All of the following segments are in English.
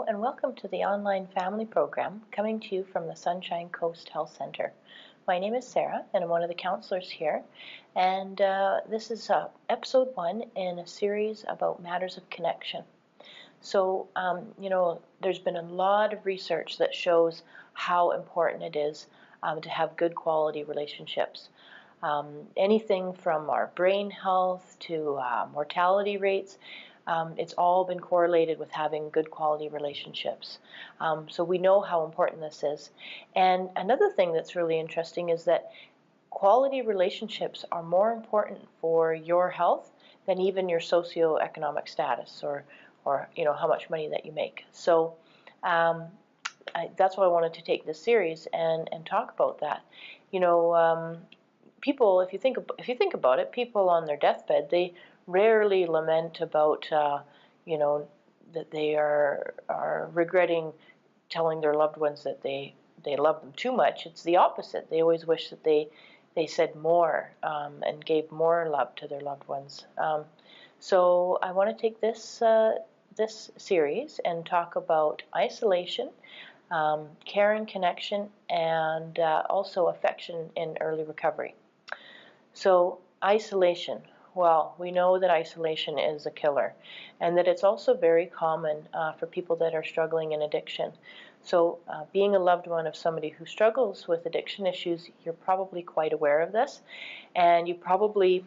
and welcome to the online family program coming to you from the Sunshine Coast Health Centre. My name is Sarah and I'm one of the counselors here, and this is episode 1 in a series about matters of connection. So, there's been a lot of research that shows how important it is to have good quality relationships. Anything from our brain health to mortality rates, it's all been correlated with having good quality relationships. So we know how important this is. And another thing that's really interesting is that quality relationships are more important for your health than even your socioeconomic status or how much money that you make. So that's why I wanted to take this series and talk about that. People, if you think about it, people on their deathbed, they rarely lament about that they are regretting telling their loved ones that they love them too much. It's the opposite. They always wish that they said more and gave more love to their loved ones. So I want to take this series and talk about isolation, care and connection, and also affection in early recovery. So isolation. Well, we know that isolation is a killer, and that it's also very common for people that are struggling in addiction. So being a loved one of somebody who struggles with addiction issues, you're probably quite aware of this, and you probably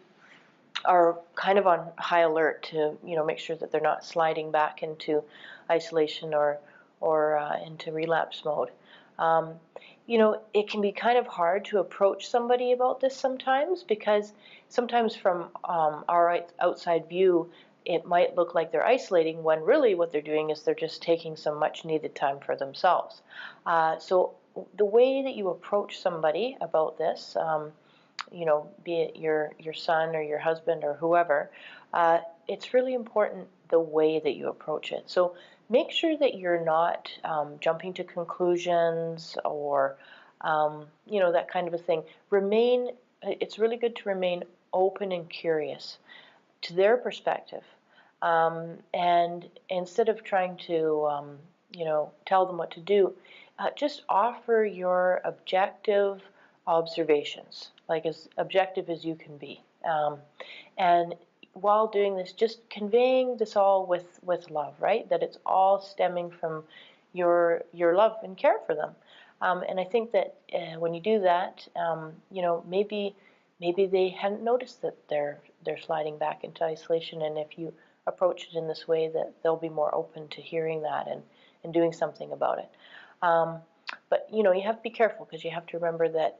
are kind of on high alert to make sure that they're not sliding back into isolation or into relapse mode. It can be kind of hard to approach somebody about this sometimes, because sometimes from our outside view, it might look like they're isolating when really what they're doing is they're just taking some much needed time for themselves. So the way that you approach somebody about this, be it your son or your husband or whoever, it's really important the way that you approach it. So make sure that you're not jumping to conclusions or that kind of a thing. It's really good to remain open and curious to their perspective, and instead of trying to tell them what to do, just offer your objective observations, like as objective as you can be, and while doing this, just conveying this all with love, right? That it's all stemming from your love and care for them. And I think that when you do that, maybe they hadn't noticed that they're sliding back into isolation, and if you approach it in this way, that they'll be more open to hearing that and doing something about it. But you have to be careful, because you have to remember that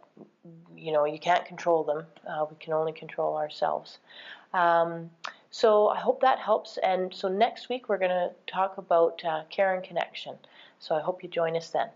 you can't control them. We can only control ourselves. So I hope that helps. And so next week we're going to talk about care and connection. So I hope you join us then.